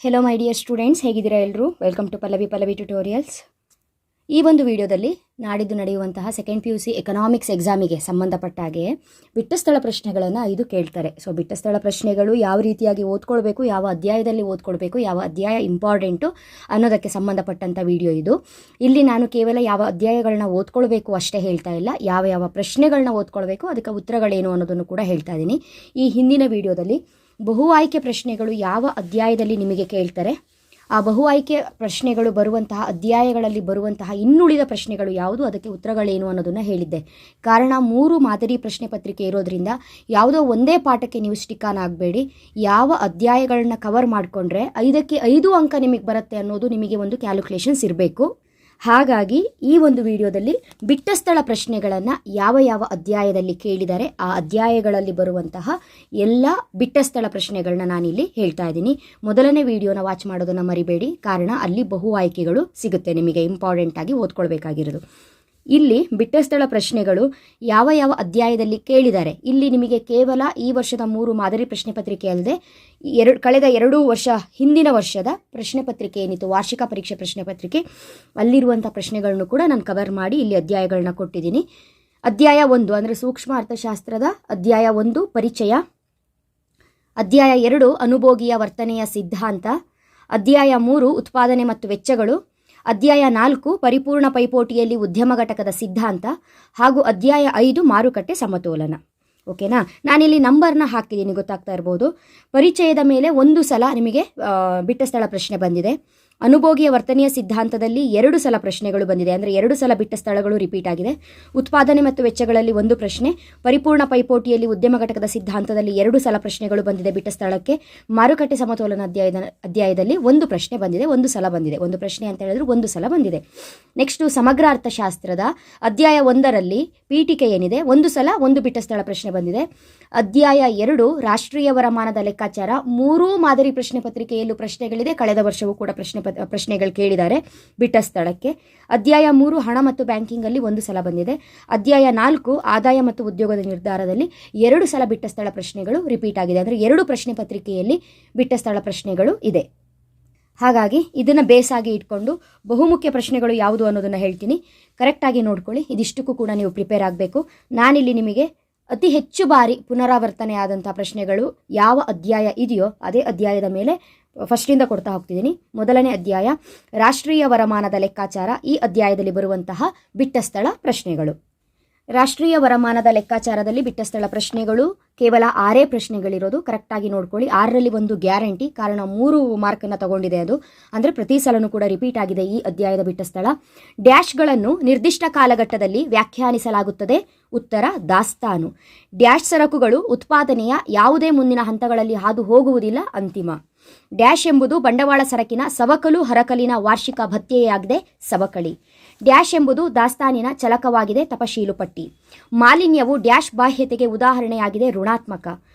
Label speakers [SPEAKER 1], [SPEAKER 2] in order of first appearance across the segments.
[SPEAKER 1] Hello my dear students, ಹೇಗಿದ್ದೀರಾ ಎಲ್ಲರೂ? Welcome to Pallavi tutorials. ಈ ಒಂದು ವಿಡಿಯೋದಲ್ಲಿ ನಾಡಿದ್ದು ನಡೆಯುವಂತಹ ಸೆಕೆಂಡ್ PUC ಎಕನಾಮಿಕ್ಸ್ ಎಕ್ಸಾಮಿಗೆ ಸಂಬಂಧಪಟ್ಟ ಹಾಗೆ ಬಿಟ್ಟಸ್ಥಳ ಪ್ರಶ್ನೆಗಳನ್ನು 5 ಕೇಳ್ತಾರೆ. ಸೊ ಬಿಟ್ಟಸ್ಥಳ ಪ್ರಶ್ನೆಗಳು ಯಾವ ರೀತಿಯಾಗಿ ಓದ್ಕೊಳ್ಬೇಕು, ಯಾವ ಅಧ್ಯಾಯದಲ್ಲಿ ಓದ್ಕೊಳ್ಬೇಕು, ಯಾವ ಅಧ್ಯಾಯ ಇಂಪಾರ್ಟೆಂಟು ಅನ್ನೋದಕ್ಕೆ ಸಂಬಂಧಪಟ್ಟಂಥ ವಿಡಿಯೋ ಇದು. ಇಲ್ಲಿ ನಾನು ಕೇವಲ ಯಾವ ಅಧ್ಯಾಯಗಳನ್ನ ಓದ್ಕೊಳ್ಬೇಕು ಅಷ್ಟೇ ಹೇಳ್ತಾ ಇಲ್ಲ, ಯಾವ ಪ್ರಶ್ನೆಗಳನ್ನ ಓದ್ಕೊಳ್ಬೇಕು, ಅದಕ್ಕೆ ಉತ್ತರಗಳೇನು ಅನ್ನೋದನ್ನು ಕೂಡ ಹೇಳ್ತಾ ಇದ್ದೀನಿ. ಈ ಹಿಂದಿನ ವಿಡಿಯೋದಲ್ಲಿ ಬಹು ಆಯ್ಕೆ ಪ್ರಶ್ನೆಗಳು ಯಾವ ಅಧ್ಯಾಯದಲ್ಲಿ ನಿಮಗೆ ಕೇಳ್ತಾರೆ, ಆ ಬಹು ಆಯ್ಕೆ ಪ್ರಶ್ನೆಗಳು ಬರುವಂತಹ ಅಧ್ಯಾಯಗಳಲ್ಲಿ ಬರುವಂತಹ ಇನ್ನುಳಿದ ಪ್ರಶ್ನೆಗಳು ಯಾವುದು, ಅದಕ್ಕೆ ಉತ್ತರಗಳೇನು ಅನ್ನೋದನ್ನು ಹೇಳಿದ್ದೆ. ಕಾರಣ 3 ಮಾದರಿ ಪ್ರಶ್ನೆ ಪತ್ರಿಕೆ ಇರೋದ್ರಿಂದ ಯಾವುದೋ ಒಂದೇ ಪಾಠಕ್ಕೆ ನೀವು ಸ್ಟಿಕ್ ಆನ್ ಆಗಬೇಡಿ. ಯಾವ ಅಧ್ಯಾಯಗಳನ್ನ ಕವರ್ ಮಾಡಿಕೊಂಡ್ರೆ 5ಕ್ಕೆ 5 ಅಂಕ ನಿಮಗೆ ಬರುತ್ತೆ ಅನ್ನೋದು ನಿಮಗೆ ಒಂದು ಕ್ಯಾಲ್ಕುಲೇಷನ್ಸ್ ಇರಬೇಕು. ಹಾಗಾಗಿ ಈ ಒಂದು ವಿಡಿಯೋದಲ್ಲಿ ಬಿಟ್ಟಸ್ಥಳ ಪ್ರಶ್ನೆಗಳನ್ನು ಯಾವ ಅಧ್ಯಾಯದಲ್ಲಿ ಕೇಳಿದ್ದಾರೆ ಆ ಅಧ್ಯಾಯಗಳಲ್ಲಿ ಬರುವಂತಹ ಎಲ್ಲ ಬಿಟ್ಟಸ್ಥಳ ಪ್ರಶ್ನೆಗಳನ್ನ ನಾನಿಲ್ಲಿ ಹೇಳ್ತಾ ಇದ್ದೀನಿ. ಮೊದಲನೇ ವಿಡಿಯೋನ ವಾಚ್ ಮಾಡೋದನ್ನು ಮರಿಬೇಡಿ, ಕಾರಣ ಅಲ್ಲಿ ಬಹು ಆಯ್ಕೆಗಳು ಸಿಗುತ್ತೆ ನಿಮಗೆ ಇಂಪಾರ್ಟೆಂಟ್ ಆಗಿ ಓದ್ಕೊಳ್ಬೇಕಾಗಿರೋದು. ಇಲ್ಲಿ ಬಿಟ್ಟಸ್ಥಳ ಪ್ರಶ್ನೆಗಳು ಯಾವ ಅಧ್ಯಾಯದಲ್ಲಿ ಕೇಳಿದ್ದಾರೆ, ಇಲ್ಲಿ ನಿಮಗೆ ಕೇವಲ ಈ ವರ್ಷದ 3 ಮಾದರಿ ಪ್ರಶ್ನೆ ಪತ್ರಿಕೆ ಅಲ್ಲದೆ ಕಳೆದ 2 ವರ್ಷ ಹಿಂದಿನ ವರ್ಷದ ಪ್ರಶ್ನೆ ಪತ್ರಿಕೆ ಏನಿತ್ತು, ವಾರ್ಷಿಕ ಪರೀಕ್ಷೆ ಪ್ರಶ್ನೆ ಪತ್ರಿಕೆ, ಅಲ್ಲಿರುವಂಥ ಪ್ರಶ್ನೆಗಳನ್ನು ಕೂಡ ನಾನು ಕವರ್ ಮಾಡಿ ಇಲ್ಲಿ ಅಧ್ಯಾಯಗಳನ್ನ ಕೊಟ್ಟಿದ್ದೀನಿ. ಅಧ್ಯಾಯ 1 ಅಂದರೆ ಸೂಕ್ಷ್ಮ ಅರ್ಥಶಾಸ್ತ್ರದ ಅಧ್ಯಾಯ 1 ಪರಿಚಯ, ಅಧ್ಯಾಯ 2 ಅನುಭೋಗಿಯ ವರ್ತನೆಯ ಸಿದ್ಧಾಂತ, ಅಧ್ಯಾಯ 3 ಉತ್ಪಾದನೆ ಮತ್ತು ವೆಚ್ಚಗಳು, ಅಧ್ಯಾಯ 4 ಪರಿಪೂರ್ಣ ಪೈಪೋಟಿಯಲ್ಲಿ ಉದ್ಯಮ ಘಟಕದ ಸಿದ್ಧಾಂತ, ಹಾಗೂ ಅಧ್ಯಾಯ 5 ಮಾರುಕಟ್ಟೆ ಸಮತೋಲನ. ಓಕೆನಾ? ನಾನಿಲ್ಲಿ ನಂಬರ್ನ ಹಾಕಿದ್ದೀನಿ, ಗೊತ್ತಾಗ್ತಾ ಇರ್ಬೋದು. ಪರಿಚಯದ ಮೇಲೆ 1 ಸಲ ನಿಮಗೆ ಬಿಟ್ಟಸ್ಥಳ ಪ್ರಶ್ನೆ ಬಂದಿದೆ. ಅನುಭೋಗಿಯ ವರ್ತನೆಯ ಸಿದ್ಧಾಂತದಲ್ಲಿ 2 ಸಲ ಪ್ರಶ್ನೆಗಳು ಬಂದಿದೆ, ಅಂದರೆ 2 ಸಲ ಬಿಟ್ಟ ಸ್ಥಳಗಳು ರಿಪೀಟ್ ಆಗಿದೆ. ಉತ್ಪಾದನೆ ಮತ್ತು ವೆಚ್ಚಗಳಲ್ಲಿ 1 ಪ್ರಶ್ನೆ, ಪರಿಪೂರ್ಣ ಪೈಪೋಟಿಯಲ್ಲಿ ಉದ್ಯಮ ಘಟಕದ ಸಿದ್ಧಾಂತದಲ್ಲಿ 2 ಸಲ ಪ್ರಶ್ನೆಗಳು ಬಂದಿದೆ ಬಿಟ್ಟ ಸ್ಥಳಕ್ಕೆ. ಮಾರುಕಟ್ಟೆ ಸಮತೋಲನ ಅಧ್ಯಾಯದಲ್ಲಿ 1 ಪ್ರಶ್ನೆ ಬಂದಿದೆ, 1 ಸಲ ಬಂದಿದೆ. 1 ಪ್ರಶ್ನೆ ಅಂತ ಹೇಳಿದ್ರೆ 1 ಸಲ ಬಂದಿದೆ. ನೆಕ್ಸ್ಟು ಸಮಗ್ರ ಅರ್ಥಶಾಸ್ತ್ರದ ಅಧ್ಯಾಯ 1ರಲ್ಲಿ ಪೀಠಿಕೆ ಏನಿದೆ, 1 ಸಲ 1 ಬಿಟ್ಟ ಸ್ಥಳ ಪ್ರಶ್ನೆ ಬಂದಿದೆ. ಅಧ್ಯಾಯ 2 ರಾಷ್ಟ್ರೀಯ ವರಮಾನದ ಲೆಕ್ಕಾಚಾರ, 3 ಮಾದರಿ ಪ್ರಶ್ನೆ ಪತ್ರಿಕೆಯಲ್ಲೂ ಪ್ರಶ್ನೆಗಳಿದೆ, ಕಳೆದ ವರ್ಷವೂ ಕೂಡ ಪ್ರಶ್ನೆಗಳು ಕೇಳಿದ್ದಾರೆ ಬಿಟ್ಟ ಸ್ಥಳಕ್ಕೆ. ಅಧ್ಯಾಯ 3 ಹಣ ಮತ್ತು ಬ್ಯಾಂಕಿಂಗಲ್ಲಿ 1 ಸಲ ಬಂದಿದೆ. ಅಧ್ಯಾಯ 4 ಆದಾಯ ಮತ್ತು ಉದ್ಯೋಗದ ನಿರ್ಧಾರದಲ್ಲಿ 2 ಸಲ ಬಿಟ್ಟ ಸ್ಥಳ ಪ್ರಶ್ನೆಗಳು ರಿಪೀಟ್ ಆಗಿದೆ, ಅಂದರೆ 2 ಪ್ರಶ್ನೆ ಪತ್ರಿಕೆಯಲ್ಲಿ ಬಿಟ್ಟ ಸ್ಥಳ ಪ್ರಶ್ನೆಗಳು ಇದೆ. ಹಾಗಾಗಿ ಇದನ್ನು ಬೇಸಾಗಿ ಇಟ್ಕೊಂಡು ಬಹುಮುಖ್ಯ ಪ್ರಶ್ನೆಗಳು ಯಾವುದು ಅನ್ನೋದನ್ನು ಹೇಳ್ತೀನಿ, ಕರೆಕ್ಟಾಗಿ ನೋಡ್ಕೊಳ್ಳಿ. ಇದಿಷ್ಟಕ್ಕೂ ಕೂಡ ನೀವು ಪ್ರಿಪೇರ್ ಆಗಬೇಕು. ನಾನಿಲ್ಲಿ ನಿಮಗೆ ಅತಿ ಹೆಚ್ಚು ಬಾರಿ ಪುನರಾವರ್ತನೆ ಆದಂಥ ಪ್ರಶ್ನೆಗಳು ಯಾವ ಅಧ್ಯಾಯ ಇದೆಯೋ ಅದೇ ಅಧ್ಯಾಯದ ಮೇಲೆ ಫಸ್ಟಿಂದ ಕೊಡ್ತಾ ಹೋಗ್ತಿದ್ದೀನಿ. ಮೊದಲನೇ ಅಧ್ಯಾಯ ರಾಷ್ಟ್ರೀಯ ವರಮಾನದ ಲೆಕ್ಕಾಚಾರ, ಈ ಅಧ್ಯಾಯದಲ್ಲಿ ಬರುವಂತಹ ಬಿಟ್ಟಸ್ಥಳ ಪ್ರಶ್ನೆಗಳು. ರಾಷ್ಟ್ರೀಯ ವರಮಾನದ ಲೆಕ್ಕಾಚಾರದಲ್ಲಿ ಬಿಟ್ಟಸ್ಥಳ ಪ್ರಶ್ನೆಗಳು ಕೇವಲ 6 ಪ್ರಶ್ನೆಗಳಿರೋದು, ಕರೆಕ್ಟಾಗಿ ನೋಡ್ಕೊಳ್ಳಿ. 6ರಲ್ಲಿ 1 ಗ್ಯಾರಂಟಿ, ಕಾರಣ 3 ಮಾರ್ಕನ್ನು ತಗೊಂಡಿದೆ ಅದು, ಅಂದರೆ ಪ್ರತಿ ಸಲನೂ ಕೂಡ ರಿಪೀಟ್ ಆಗಿದೆ ಈ ಅಧ್ಯಾಯದ ಬಿಟ್ಟಸ್ಥಳ. ಡ್ಯಾಶ್ಗಳನ್ನು ನಿರ್ದಿಷ್ಟ ಕಾಲಘಟ್ಟದಲ್ಲಿ ವ್ಯಾಖ್ಯಾನಿಸಲಾಗುತ್ತದೆ, ಉತ್ತರ ದಾಸ್ತಾನು. ಡ್ಯಾಶ್ ಸರಕುಗಳು ಉತ್ಪಾದನೆಯ ಯಾವುದೇ ಮುಂದಿನ ಹಂತಗಳಲ್ಲಿ ಹಾದು ಹೋಗುವುದಿಲ್ಲ, ಅಂತಿಮ. ಡ್ಯಾಶ್ ಎಂಬುದು ಬಂಡವಾಳ ಸರಕಿನ ಸವಕಲು ಹರಕಲಿನ ವಾರ್ಷಿಕ ಭತ್ಯೆಯಾಗಿದೆ, ಸವಕಳಿ. ಡ್ಯಾಶ್ ಎಂಬುದು ದಾಸ್ತಾನಿನ ಚಲಕವಾಗಿದೆ, ತಪಶೀಲು ಪಟ್ಟಿ. ಮಾಲಿನ್ಯವು ಡ್ಯಾಶ್ ಬಾಹ್ಯತೆಗೆ ಉದಾಹರಣೆಯಾಗಿದೆ, ಋಣಾತ್ಮಕ.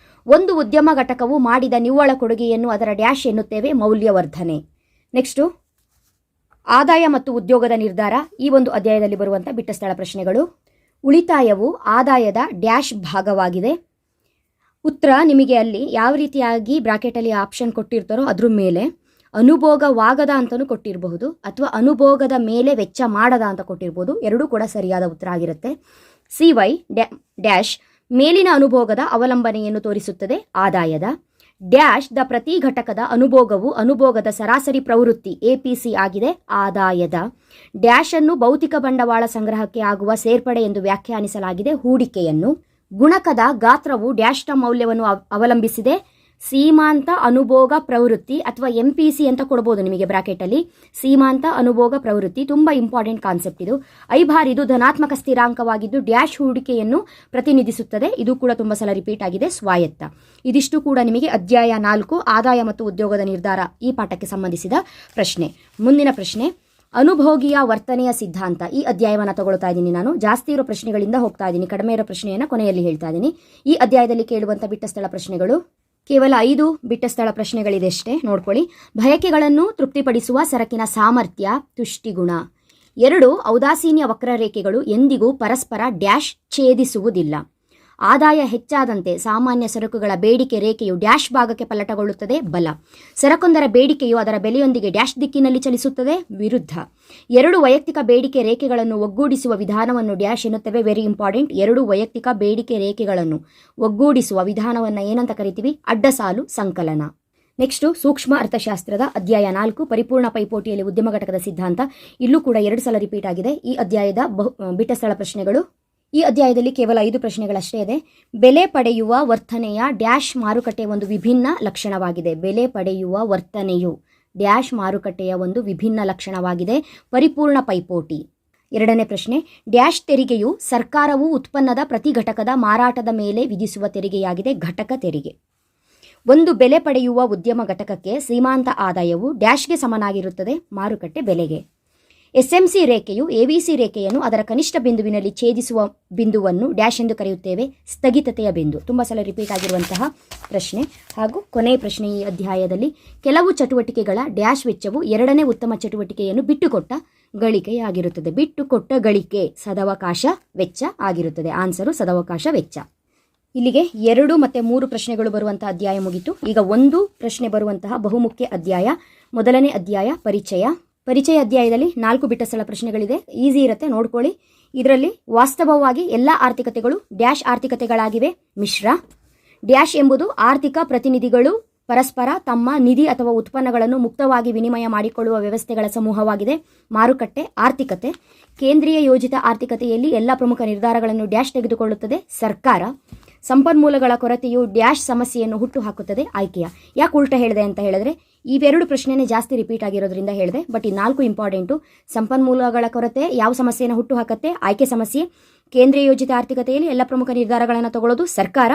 [SPEAKER 1] ಒಂದು ಉದ್ಯಮ ಘಟಕವು ಮಾಡಿದ ನಿವ್ವಳ ಕೊಡುಗೆಯನ್ನು ಅದರ ಡ್ಯಾಶ್ ಎನ್ನುತ್ತೇವೆ, ಮೌಲ್ಯವರ್ಧನೆ. ನೆಕ್ಸ್ಟು ಆದಾಯ ಮತ್ತು ಉದ್ಯೋಗದ ನಿರ್ಧಾರ, ಈ ಒಂದು ಅಧ್ಯಾಯದಲ್ಲಿ ಬರುವಂಥ ಬಿಟ್ಟಸ್ಥಳ ಪ್ರಶ್ನೆಗಳು. ಉಳಿತಾಯವು ಆದಾಯದ ಡ್ಯಾಶ್ ಭಾಗವಾಗಿದೆ. ಉತ್ತರ ನಿಮಗೆ ಅಲ್ಲಿ ಯಾವ ರೀತಿಯಾಗಿ ಬ್ರಾಕೆಟಲ್ಲಿ ಆಪ್ಷನ್ ಕೊಟ್ಟಿರ್ತಾರೋ ಅದ್ರ ಮೇಲೆ ಅನುಭೋಗವಾಗದ ಅಂತಲೂ ಕೊಟ್ಟಿರಬಹುದು, ಅಥವಾ ಅನುಭೋಗದ ಮೇಲೆ ವೆಚ್ಚ ಮಾಡದ ಅಂತ ಕೊಟ್ಟಿರ್ಬೋದು. ಎರಡೂ ಕೂಡ ಸರಿಯಾದ ಉತ್ತರ ಆಗಿರುತ್ತೆ. CY ಡ್ಯಾಶ್ ಮೇಲಿನ ಅನುಭೋಗದ ಅವಲಂಬನೆಯನ್ನು ತೋರಿಸುತ್ತದೆ, ಆದಾಯದ. ಡ್ಯಾಶ್ ದ ಪ್ರತಿ ಘಟಕದ ಅನುಭೋಗವು ಅನುಭೋಗದ ಸರಾಸರಿ ಪ್ರವೃತ್ತಿ APC ಆಗಿದೆ, ಆದಾಯದ. ಡ್ಯಾಶ್ ಅನ್ನು ಭೌತಿಕ ಬಂಡವಾಳ ಸಂಗ್ರಹಕ್ಕೆ ಆಗುವ ಸೇರ್ಪಡೆ ಎಂದು ವ್ಯಾಖ್ಯಾನಿಸಲಾಗಿದೆ, ಹೂಡಿಕೆಯನ್ನು. ಗುಣಕದ ಗಾತ್ರವು ಡ್ಯಾಶ್ನ ಮೌಲ್ಯವನ್ನು ಅವಲಂಬಿಸಿದೆ, ಸೀಮಾಂತ ಅನುಭೋಗ ಪ್ರವೃತ್ತಿ ಅಥವಾ MPC ಅಂತ ಕೊಡ್ಬೋದು ನಿಮಗೆ ಬ್ರಾಕೆಟಲ್ಲಿ. ಸೀಮಾಂತ ಅನುಭೋಗ ಪ್ರವೃತ್ತಿ ತುಂಬ ಇಂಪಾರ್ಟೆಂಟ್ ಕಾನ್ಸೆಪ್ಟ್ ಇದು. ಐಭಾರಿದು ಧನಾತ್ಮಕ ಸ್ಥಿರಾಂಕವಾಗಿದ್ದು ಡ್ಯಾಶ್ ಹೂಡಿಕೆಯನ್ನು ಪ್ರತಿನಿಧಿಸುತ್ತದೆ, ಇದು ಕೂಡ ತುಂಬ ಸಲ ರಿಪೀಟ್ ಆಗಿದೆ, ಸ್ವಾಯತ್ತ. ಇದಿಷ್ಟು ಕೂಡ ನಿಮಗೆ ಅಧ್ಯಾಯ 4 ಆದಾಯ ಮತ್ತು ಉದ್ಯೋಗದ ನಿರ್ಧಾರ ಈ ಪಾಠಕ್ಕೆ ಸಂಬಂಧಿಸಿದ ಪ್ರಶ್ನೆ. ಮುಂದಿನ ಪ್ರಶ್ನೆ ಅನುಭೋಗಿಯ ವರ್ತನೆಯ ಸಿದ್ಧಾಂತ, ಈ ಅಧ್ಯಾಯವನ್ನು ತಗೊಳ್ತಾ ಇದ್ದೀನಿ ನಾನು. ಜಾಸ್ತಿ ಇರೋ ಪ್ರಶ್ನೆಗಳಿಂದ ಹೋಗ್ತಾ ಇದ್ದೀನಿ, ಕಡಿಮೆ ಇರೋ ಪ್ರಶ್ನೆಯನ್ನು ಕೊನೆಯಲ್ಲಿ ಹೇಳ್ತಾ ಇದ್ದೀನಿ. ಈ ಅಧ್ಯಾಯದಲ್ಲಿ ಕೇಳುವಂಥ ಬಿಟ್ಟಸ್ಥಳ ಪ್ರಶ್ನೆಗಳು ಕೇವಲ 5 ಬಿಟ್ಟಸ್ಥಳ ಪ್ರಶ್ನೆಗಳಿದೆ ಅಷ್ಟೇ, ನೋಡ್ಕೊಳ್ಳಿ. ಬಯಕೆಗಳನ್ನು ತೃಪ್ತಿಪಡಿಸುವ ಸರಕಿನ ಸಾಮರ್ಥ್ಯ, ತುಷ್ಟಿಗುಣ. 2 ಔದಾಸೀನ್ಯ ವಕ್ರರೇಖೆಗಳು ಎಂದಿಗೂ ಪರಸ್ಪರ ಡ್ಯಾಶ್ ಛೇದಿಸುವುದಿಲ್ಲ. ಆದಾಯ ಹೆಚ್ಚಾದಂತೆ ಸಾಮಾನ್ಯ ಸರಕುಗಳ ಬೇಡಿಕೆ ರೇಖೆಯು ಡ್ಯಾಶ್ ಭಾಗಕ್ಕೆ ಪಲ್ಲಟಗೊಳ್ಳುತ್ತದೆ. ಬಲ. ಸರಕೊಂದರ ಬೇಡಿಕೆಯು ಅದರ ಬೆಲೆಯೊಂದಿಗೆ ಡ್ಯಾಶ್ ದಿಕ್ಕಿನಲ್ಲಿ ಚಲಿಸುತ್ತದೆ. ವಿರುದ್ಧ. ಎರಡು ವೈಯಕ್ತಿಕ ಬೇಡಿಕೆ ರೇಖೆಗಳನ್ನು ಒಗ್ಗೂಡಿಸುವ ವಿಧಾನವನ್ನು ಡ್ಯಾಶ್ ಎನ್ನುತ್ತೇವೆ. Very important. ಎರಡು ವೈಯಕ್ತಿಕ ಬೇಡಿಕೆ ರೇಖೆಗಳನ್ನು ಒಗ್ಗೂಡಿಸುವ ವಿಧಾನವನ್ನು ಏನಂತ ಕರಿತೀವಿ? ಅಡ್ಡಸಾಲು ಸಂಕಲನ. ನೆಕ್ಸ್ಟು ಸೂಕ್ಷ್ಮ ಅರ್ಥಶಾಸ್ತ್ರದ ಅಧ್ಯಾಯ 4 ಪರಿಪೂರ್ಣ ಪೈಪೋಟಿಯಲ್ಲಿ ಉದ್ಯಮ ಘಟಕದ ಸಿದ್ಧಾಂತ. ಇಲ್ಲೂ ಕೂಡ 2 ಸಲ ರಿಪೀಟ್ ಆಗಿದೆ. ಈ ಅಧ್ಯಾಯದ ಬಿಟ್ಟ ಸ್ಥಳ ಪ್ರಶ್ನೆಗಳು. ಈ ಅಧ್ಯಾಯದಲ್ಲಿ ಕೇವಲ 5 ಪ್ರಶ್ನೆಗಳಷ್ಟೇ ಇದೆ. ಬೆಲೆ ಪಡೆಯುವ ವರ್ತನೆಯ ಡ್ಯಾಶ್ ಮಾರುಕಟ್ಟೆಯ ಒಂದು ವಿಭಿನ್ನ ಲಕ್ಷಣವಾಗಿದೆ. ಬೆಲೆ ಪಡೆಯುವ ವರ್ತನೆಯು ಡ್ಯಾಶ್ ಮಾರುಕಟ್ಟೆಯ ಒಂದು ವಿಭಿನ್ನ ಲಕ್ಷಣವಾಗಿದೆ. ಪರಿಪೂರ್ಣ ಪೈಪೋಟಿ. 2ನೇ ಪ್ರಶ್ನೆ, ಡ್ಯಾಶ್ ತೆರಿಗೆಯು ಸರ್ಕಾರವು ಉತ್ಪನ್ನದ ಪ್ರತಿ ಘಟಕದ ಮಾರಾಟದ ಮೇಲೆ ವಿಧಿಸುವ ತೆರಿಗೆಯಾಗಿದೆ. ಘಟಕ ತೆರಿಗೆ. ಒಂದು ಬೆಲೆ ಪಡೆಯುವ ಉದ್ಯಮ ಘಟಕಕ್ಕೆ ಸೀಮಾಂತ ಆದಾಯವು ಡ್ಯಾಶ್ಗೆ ಸಮನಾಗಿರುತ್ತದೆ. ಮಾರುಕಟ್ಟೆ ಬೆಲೆಗೆ. ಎಸ್ಎಂಸಿ ರೇಖೆಯು ಎಬಿಸಿ ರೇಖೆಯನ್ನು ಅದರ ಕನಿಷ್ಠ ಬಿಂದುವಿನಲ್ಲಿ ಛೇದಿಸುವ ಬಿಂದುವನ್ನು ಡ್ಯಾಶ್ ಎಂದು ಕರೆಯುತ್ತೇವೆ. ಸ್ಥಗಿತತೆಯ ಬಿಂದು. ತುಂಬ ಸಲ ರಿಪೀಟ್ ಆಗಿರುವಂತಹ ಪ್ರಶ್ನೆ. ಹಾಗೂ ಕೊನೆಯ ಪ್ರಶ್ನೆ ಈ ಅಧ್ಯಾಯದಲ್ಲಿ, ಕೆಲವು ಚಟುವಟಿಕೆಗಳ ಡ್ಯಾಶ್ ವೆಚ್ಚವು 2ನೇ ಉತ್ತಮ ಚಟುವಟಿಕೆಯನ್ನು ಬಿಟ್ಟುಕೊಟ್ಟ ಗಳಿಕೆಯಾಗಿರುತ್ತದೆ. ಬಿಟ್ಟುಕೊಟ್ಟ ಗಳಿಕೆ ಸದವಕಾಶ ವೆಚ್ಚ ಆಗಿರುತ್ತದೆ. ಆನ್ಸರು ಸದವಕಾಶ ವೆಚ್ಚ. ಇಲ್ಲಿಗೆ 2 ಮತ್ತು 3 ಪ್ರಶ್ನೆಗಳು ಬರುವಂತಹ ಅಧ್ಯಾಯ ಮುಗಿತು. ಈಗ 1 ಪ್ರಶ್ನೆ ಬರುವಂತಹ ಬಹುಮುಖ್ಯ ಅಧ್ಯಾಯ. ಮೊದಲನೇ ಅಧ್ಯಾಯ ಪರಿಚಯ. ಪರಿಚಯ ಅಧ್ಯಾಯದಲ್ಲಿ 4 ಬಿಟ್ಟ ಸ್ಥಳ ಪ್ರಶ್ನೆಗಳಿದೆ. ಈಸಿ ಇರುತ್ತೆ, ನೋಡ್ಕೊಳ್ಳಿ. ಇದರಲ್ಲಿ ವಾಸ್ತವವಾಗಿ ಎಲ್ಲ ಆರ್ಥಿಕತೆಗಳು ಡ್ಯಾಶ್ ಆರ್ಥಿಕತೆಗಳಾಗಿವೆ. ಮಿಶ್ರ. ಡ್ಯಾಶ್ ಎಂಬುದು ಆರ್ಥಿಕ ಪ್ರತಿನಿಧಿಗಳು ಪರಸ್ಪರ ತಮ್ಮ ನಿಧಿ ಅಥವಾ ಉತ್ಪನ್ನಗಳನ್ನು ಮುಕ್ತವಾಗಿ ವಿನಿಮಯ ಮಾಡಿಕೊಳ್ಳುವ ವ್ಯವಸ್ಥೆಗಳ ಸಮೂಹವಾಗಿದೆ. ಮಾರುಕಟ್ಟೆ ಆರ್ಥಿಕತೆ. ಕೇಂದ್ರೀಯ ಯೋಜಿತ ಆರ್ಥಿಕತೆಯಲ್ಲಿ ಎಲ್ಲ ಪ್ರಮುಖ ನಿರ್ಧಾರಗಳನ್ನು ಡ್ಯಾಶ್ ತೆಗೆದುಕೊಳ್ಳುತ್ತದೆ. ಸರ್ಕಾರ. ಸಂಪನ್ಮೂಲಗಳ ಕೊರತೆಯು ಡ್ಯಾಶ್ ಸಮಸ್ಯೆಯನ್ನು ಹುಟ್ಟುಹಾಕುತ್ತದೆ. ಆಯ್ಕೆಯ. ಯಾಕೆ ಉಲ್ಟಾ ಹೇಳಿದೆ ಅಂತ ಹೇಳಿದ್ರೆ, ಇವೆರಡು ಪ್ರಶ್ನೆನೇ ಜಾಸ್ತಿ ರಿಪೀಟ್ ಆಗಿರೋದ್ರಿಂದ ಹೇಳಿದೆ. ಬಟ್ ಈ 4 ಇಂಪಾರ್ಟೆಂಟು. ಸಂಪನ್ಮೂಲಗಳ ಕೊರತೆ ಯಾವ ಸಮಸ್ಯೆಯನ್ನು ಹುಟ್ಟುಹಾಕತ್ತೆ? ಆಯ್ಕೆ ಸಮಸ್ಯೆ. ಕೇಂದ್ರೀಯ ಯೋಜಿತ ಆರ್ಥಿಕತೆಯಲ್ಲಿ ಎಲ್ಲ ಪ್ರಮುಖ ನಿರ್ಧಾರಗಳನ್ನು ತಗೊಳ್ಳೋದು ಸರ್ಕಾರ.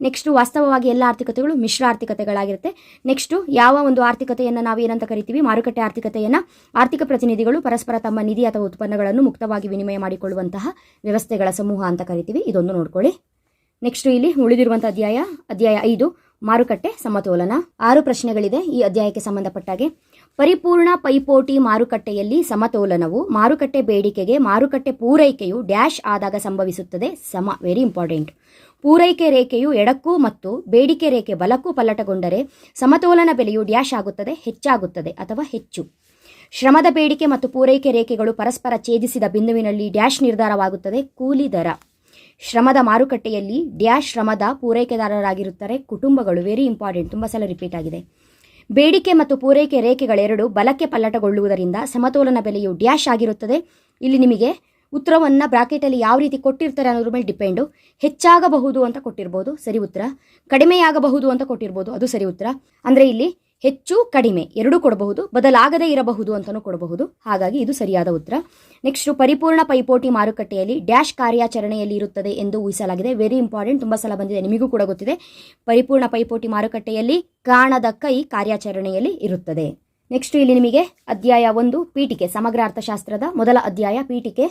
[SPEAKER 1] ನೆಕ್ಸ್ಟು ವಾಸ್ತವವಾಗಿ ಎಲ್ಲ ಆರ್ಥಿಕತೆಗಳು ಮಿಶ್ರ ಆರ್ಥಿಕತೆಗಳಾಗಿರುತ್ತೆ. ನೆಕ್ಸ್ಟು ಯಾವ ಒಂದು ಆರ್ಥಿಕತೆಯನ್ನು ನಾವು ಏನಂತ ಕರಿತೀವಿ? ಮಾರುಕಟ್ಟೆ ಆರ್ಥಿಕತೆಯನ್ನು ಆರ್ಥಿಕ ಪ್ರತಿನಿಧಿಗಳು ಪರಸ್ಪರ ತಮ್ಮ ನಿಧಿ ಅಥವಾ ಉತ್ಪನ್ನಗಳನ್ನು ಮುಕ್ತವಾಗಿ ವಿನಿಮಯ ಮಾಡಿಕೊಳ್ಳುವಂತಹ ವ್ಯವಸ್ಥೆಗಳ ಸಮೂಹ ಅಂತ ಕರಿತೀವಿ. ಇದೊಂದು ನೋಡ್ಕೊಳ್ಳಿ. ನೆಕ್ಸ್ಟು ಇಲ್ಲಿ ಉಳಿದಿರುವಂಥ ಅಧ್ಯಾಯ 5 ಮಾರುಕಟ್ಟೆ ಸಮತೋಲನ. 6 ಪ್ರಶ್ನೆಗಳಿದೆ ಈ ಅಧ್ಯಾಯಕ್ಕೆ ಸಂಬಂಧಪಟ್ಟಾಗೆ. ಪರಿಪೂರ್ಣ ಪೈಪೋಟಿ ಮಾರುಕಟ್ಟೆಯಲ್ಲಿ ಸಮತೋಲನವು ಮಾರುಕಟ್ಟೆ ಬೇಡಿಕೆಗೆ ಮಾರುಕಟ್ಟೆ ಪೂರೈಕೆಯು ಡ್ಯಾಶ್ ಆದಾಗ ಸಂಭವಿಸುತ್ತದೆ. ಸಮ. Very important. ಪೂರೈಕೆ ರೇಖೆಯು ಎಡಕ್ಕೂ ಮತ್ತು ಬೇಡಿಕೆ ರೇಖೆ ಬಲಕ್ಕೂ ಪಲ್ಲಟಗೊಂಡರೆ ಸಮತೋಲನ ಬೆಲೆಯು ಡ್ಯಾಶ್ ಆಗುತ್ತದೆ, ಹೆಚ್ಚಾಗುತ್ತದೆ ಅಥವಾ ಹೆಚ್ಚು. ಶ್ರಮದ ಬೇಡಿಕೆ ಮತ್ತು ಪೂರೈಕೆ ರೇಖೆಗಳು ಪರಸ್ಪರ ಛೇದಿಸಿದ ಬಿಂದುವಿನಲ್ಲಿ ಡ್ಯಾಶ್ ನಿರ್ಧಾರವಾಗುತ್ತದೆ. ಕೂಲಿ ದರ. ಶ್ರಮದ ಮಾರುಕಟ್ಟೆಯಲ್ಲಿ ಡ್ಯಾಶ್ ಶ್ರಮದ ಪೂರೈಕೆದಾರರಾಗಿರುತ್ತಾರೆ ಕುಟುಂಬಗಳು. ವೆರಿ ಇಂಪಾರ್ಟೆಂಟ್, ತುಂಬ ಸಲ ರಿಪೀಟ್ ಆಗಿದೆ. ಬೇಡಿಕೆ ಮತ್ತು ಪೂರೈಕೆ ರೇಖೆಗಳೆರಡು ಬಲಕ್ಕೆ ಪಲ್ಲಟಗೊಳ್ಳುವುದರಿಂದ ಸಮತೋಲನ ಬೆಲೆಯು ಡ್ಯಾಶ್ ಆಗಿರುತ್ತದೆ. ಇಲ್ಲಿ ನಿಮಗೆ ಉತ್ತರವನ್ನು ಬ್ರಾಕೆಟಲ್ಲಿ ಯಾವ ರೀತಿ ಕೊಟ್ಟಿರ್ತಾರೆ ಅನ್ನೋದ್ರ ಮೇಲೆ ಡಿಪೆಂಡು. ಹೆಚ್ಚಾಗಬಹುದು ಅಂತ ಕೊಟ್ಟಿರ್ಬೋದು, ಸರಿ ಉತ್ತರ. ಕಡಿಮೆಯಾಗಬಹುದು ಅಂತ ಕೊಟ್ಟಿರ್ಬೋದು, ಅದು ಸರಿ ಉತ್ತರ. ಅಂದರೆ ಇಲ್ಲಿ ಹೆಚ್ಚು ಕಡಿಮೆ ಎರಡೂ ಕೊಡಬಹುದು, ಬದಲಾಗದೇ ಇರಬಹುದು ಅಂತಲೂ ಕೊಡಬಹುದು. ಹಾಗಾಗಿ ಇದು ಸರಿಯಾದ ಉತ್ತರ. ನೆಕ್ಸ್ಟು ಪರಿಪೂರ್ಣ ಪೈಪೋಟಿ ಮಾರುಕಟ್ಟೆಯಲ್ಲಿ ಡ್ಯಾಶ್ ಕಾರ್ಯಾಚರಣೆಯಲ್ಲಿ ಇರುತ್ತದೆ ಎಂದು ಊಹಿಸಲಾಗಿದೆ. ವೆರಿ ಇಂಪಾರ್ಟೆಂಟ್, ತುಂಬ ಸಲ ಬಂದಿದೆ, ನಿಮಗೂ ಕೂಡ ಗೊತ್ತಿದೆ. ಪರಿಪೂರ್ಣ ಪೈಪೋಟಿ ಮಾರುಕಟ್ಟೆಯಲ್ಲಿ ಕಾಣದ ಕೈ ಕಾರ್ಯಾಚರಣೆಯಲ್ಲಿ ಇರುತ್ತದೆ. ನೆಕ್ಸ್ಟು ಇಲ್ಲಿ ನಿಮಗೆ ಅಧ್ಯಾಯ 1 ಪೀಠಿಕೆ. ಸಮಗ್ರ ಅರ್ಥಶಾಸ್ತ್ರದ ಮೊದಲ ಅಧ್ಯಾಯ ಪೀಠಿಕೆ.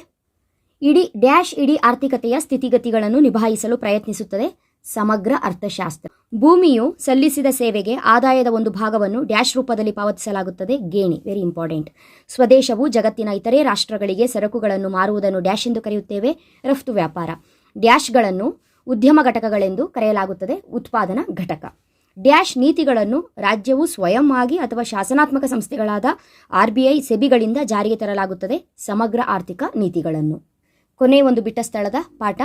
[SPEAKER 1] ಇಡೀ ಆರ್ಥಿಕತೆಯ ಸ್ಥಿತಿಗತಿಗಳನ್ನು ನಿಭಾಯಿಸಲು ಪ್ರಯತ್ನಿಸುತ್ತದೆ. ಸಮಗ್ರ ಅರ್ಥಶಾಸ್ತ್ರ. ಭೂಮಿಯು ಸಲ್ಲಿಸಿದ ಸೇವೆಗೆ ಆದಾಯದ ಒಂದು ಭಾಗವನ್ನು ಡ್ಯಾಶ್ ರೂಪದಲ್ಲಿ ಪಾವತಿಸಲಾಗುತ್ತದೆ. ಗೇಣಿ. Very important. ಸ್ವದೇಶವು ಜಗತ್ತಿನ ಇತರೆ ರಾಷ್ಟ್ರಗಳಿಗೆ ಸರಕುಗಳನ್ನು ಮಾರುವುದನ್ನು ಡ್ಯಾಶ್ ಎಂದು ಕರೆಯುತ್ತೇವೆ. ರಫ್ತು ವ್ಯಾಪಾರ. ಡ್ಯಾಶ್ಗಳನ್ನು ಉದ್ಯಮ ಘಟಕಗಳೆಂದು ಕರೆಯಲಾಗುತ್ತದೆ. ಉತ್ಪಾದನಾ ಘಟಕ. ಡ್ಯಾಶ್ ನೀತಿಗಳನ್ನು ರಾಜ್ಯವು ಸ್ವಯಂ ಆಗಿ ಅಥವಾ ಶಾಸನಾತ್ಮಕ ಸಂಸ್ಥೆಗಳಾದ RBI, ಸೆಬಿಗಳಿಂದ ಜಾರಿಗೆ ತರಲಾಗುತ್ತದೆ. ಸಮಗ್ರ ಆರ್ಥಿಕ ನೀತಿಗಳನ್ನು. ಕೊನೆಯ ಒಂದು ಬಿಟ್ಟ ಸ್ಥಳದ ಪಾಠ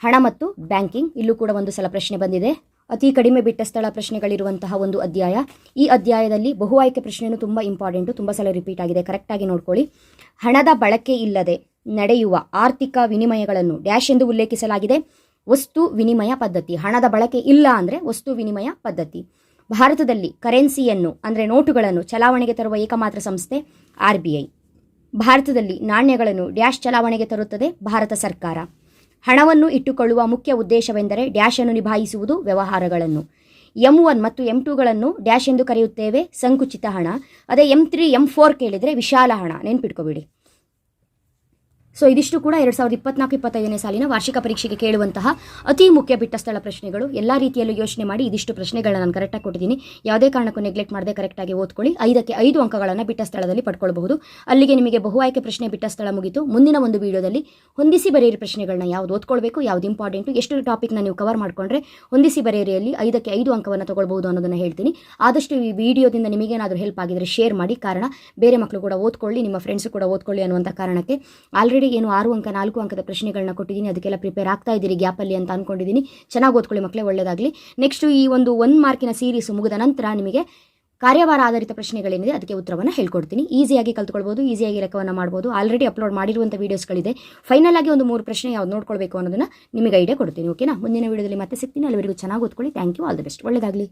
[SPEAKER 1] ಹಣ ಮತ್ತು ಬ್ಯಾಂಕಿಂಗ್. ಇಲ್ಲೂ ಕೂಡ ಒಂದು ಸಲ ಪ್ರಶ್ನೆ ಬಂದಿದೆ. ಅತಿ ಕಡಿಮೆ ಬಿಟ್ಟ ಸ್ಥಳ ಪ್ರಶ್ನೆಗಳಿರುವಂತಹ ಒಂದು ಅಧ್ಯಾಯ. ಈ ಅಧ್ಯಾಯದಲ್ಲಿ ಬಹು ಆಯ್ಕೆ ಪ್ರಶ್ನೆಯೂ ತುಂಬ ಇಂಪಾರ್ಟೆಂಟು, ತುಂಬ ಸಲ ರಿಪೀಟ್ ಆಗಿದೆ. ಕರೆಕ್ಟಾಗಿ ನೋಡ್ಕೊಳ್ಳಿ. ಹಣದ ಬಳಕೆ ಇಲ್ಲದೆ ನಡೆಯುವ ಆರ್ಥಿಕ ವಿನಿಮಯಗಳನ್ನು ಡ್ಯಾಶ್ ಎಂದು ಉಲ್ಲೇಖಿಸಲಾಗಿದೆ. ವಸ್ತು ವಿನಿಮಯ ಪದ್ಧತಿ. ಹಣದ ಬಳಕೆ ಇಲ್ಲ ಅಂದರೆ ವಸ್ತು ವಿನಿಮಯ ಪದ್ಧತಿ. ಭಾರತದಲ್ಲಿ ಕರೆನ್ಸಿಯನ್ನು ಅಂದರೆ ನೋಟುಗಳನ್ನು ಚಲಾವಣೆಗೆ ತರುವ ಏಕಮಾತ್ರ ಸಂಸ್ಥೆ RBI. ಭಾರತದಲ್ಲಿ ನಾಣ್ಯಗಳನ್ನು ಡ್ಯಾಶ್ ಚಲಾವಣೆಗೆ ತರುತ್ತದೆ ಭಾರತ ಸರ್ಕಾರ. ಹಣವನ್ನು ಇಟ್ಟುಕೊಳ್ಳುವ ಮುಖ್ಯ ಉದ್ದೇಶವೆಂದರೆ ಡ್ಯಾಶ್ ಅನ್ನು ನಿಭಾಯಿಸುವುದು ವ್ಯವಹಾರಗಳನ್ನು. M1 ಮತ್ತು M2ಗಳನ್ನು ಡ್ಯಾಶ್ ಎಂದು ಕರೆಯುತ್ತೇವೆ ಸಂಕುಚಿತ ಹಣ. ಅದೇ M3 M4 ಕೇಳಿದರೆ ವಿಶಾಲ ಹಣ. ನೆನ್ಪಿಟ್ಕೋಬೇಡಿ. ಸೊ ಇದಿಷ್ಟು ಕೂಡ 2024-25ನೇ ಸಾಲಿನ ವಾರ್ಷಿಕ ಪರೀಕ್ಷೆಗೆ ಕೇಳುವಂತಹ ಅತಿ ಮುಖ್ಯ ಬಿಟ್ಟ ಸ್ಥಳ ಪ್ರಶ್ನೆಗಳು. ಎಲ್ಲ ರೀತಿಯಲ್ಲೂ ಯೋಚನೆ ಮಾಡಿ ಇದಿಷ್ಟು ಪ್ರಶ್ನೆಗಳನ್ನ ನಾನು ಕರೆಕ್ಟಾಗಿ ಕೊಟ್ಟಿದ್ದೀನಿ. ಯಾವುದೇ ಕಾರಣಕ್ಕೂ ನೆಗ್ಲೆಕ್ಟ್ ಮಾಡದೆ ಕರೆಕ್ಟಾಗಿ ಓದ್ಕೊಳ್ಳಿ. 5ಕ್ಕೆ 5 ಅಂಕಗಳನ್ನು ಬಿಟ್ಟ ಸ್ಥಳದಲ್ಲಿ ಪಡ್ಕೊಳ್ಬಹುದು. ಅಲ್ಲಿಗೆ ನಿಮಗೆ ಬಹು ಆಯ್ಕೆ ಪ್ರಶ್ನೆ ಬಿಟ್ಟ ಸ್ಥಳ ಮುಗಿತು. ಮುಂದಿನ ಒಂದು ವಿಡಿಯೋದಲ್ಲಿ ಹೊಂದಿಸಿ ಬರೆಯಿರಿ ಪ್ರಶ್ನೆಗಳನ್ನ ಯಾವ್ದು ಓದ್ಕೊಳ್ಬೇಕು, ಯಾವ್ದು ಇಂಪಾರ್ಟೆಂಟು, ಎಷ್ಟು ಟಾಪಿಕ್ನ ನೀವು ಕವರ್ ಮಾಡ್ಕೊಂಡ್ರೆ ಹೊಂದಿಸಿ ಬರೆಯಿರಿಯಲ್ಲಿ 5ಕ್ಕೆ 5 ಅಂಕವನ್ನು ತಗೊಳ್ಬಹುದು ಅನ್ನೋದನ್ನು ಹೇಳ್ತೀನಿ. ಆದಷ್ಟು ಈ ವಿಡಿಯೋದಿಂದ ನಿಮಗೇನಾದರೂ ಹೆಲ್ಪ್ ಆಗಿದ್ರೆ ಶೇರ್ ಮಾಡಿ. ಕಾರಣ ಬೇರೆ ಮಕ್ಕಳು ಕೂಡ ಓದ್ಕೊಳ್ಳಿ, ನಿಮ್ಮ ಫ್ರೆಂಡ್ಸ್ ಕೂಡ ಓದ್ಕೊಳ್ಳಿ ಅನ್ನುವಂಥ ಕಾರಣಕ್ಕೆ. ಆಲ್ರೆಡಿ ಏನು 6 ಅಂಕ 4 ಅಂಕದ ಪ್ರಶ್ನೆಗಳನ್ನ ಕೊಟ್ಟಿದ್ದೀನಿ. ಅದಕ್ಕೆಲ್ಲ ಪ್ರಿಪೇರ್ ಆಗ್ತಾ ಇದ್ದೀರಿ ಗ್ಯಾಪಲ್ಲಿ ಅಂತ ಅಂದ್ಕೊಂಡಿದ್ದೀನಿ. ಚೆನ್ನಾಗಿ ಓದ್ಕೊಳ್ಳಿ ಮಕ್ಕಳೇ, ಒಳ್ಳೆಯದಾಗಲಿ. ನೆಕ್ಸ್ಟ್ ಈ ಒಂದು 1 ಮಾರ್ಕಿನ ಸೀರೀಸ್ ಮುಗಿದ ನಂತರ ನಿಮಗೆ ಕಾರ್ಯವಾರ ಆಧಾರಿತ ಪ್ರಶ್ನೆಗಳೇನಿದೆ ಅದಕ್ಕೆ ಉತ್ತರವನ್ನು ಹೇಳ್ಕೊಡ್ತೀನಿ. ಈಸಿಯಾಗಿ ಕಲ್ತ್ಕೊಳ್ಬೋದು, ಈಸಿಯಾಗಿ ಲೆಕ್ಕವನ್ನು ಮಾಡ್ಬೋದು. ಆಲ್ರೆಡಿ ಅಪ್ಲೋಡ್ ಮಾಡಿರುವಂಥ ವೀಡಿಯೋಸ್ಗಳಿದೆ. ಫೈನಲ್ ಆಗಿ ಒಂದು 3 ಪ್ರಶ್ನೆ ಯಾವ್ದು ನೋಡ್ಕೊಳ್ಬೇಕು ಅನ್ನೋದನ್ನ ನಿಮಗೆ ಐಡಿಯಾ ಕೊಡ್ತೀನಿ. ಓಕೆನಾ? ಮುಂದಿನ ವೀಡಿಯೋದಲ್ಲಿ ಮತ್ತೆ ಸಿಗ್ತೀನಿ. ಅಲ್ಲಿವರೆಗೂ ಚೆನ್ನಾಗಿ ಓದ್ಕೊಳ್ಳಿ. Thank you. All the best. ಒಳ್ಳೆಯದಾಗಲಿ.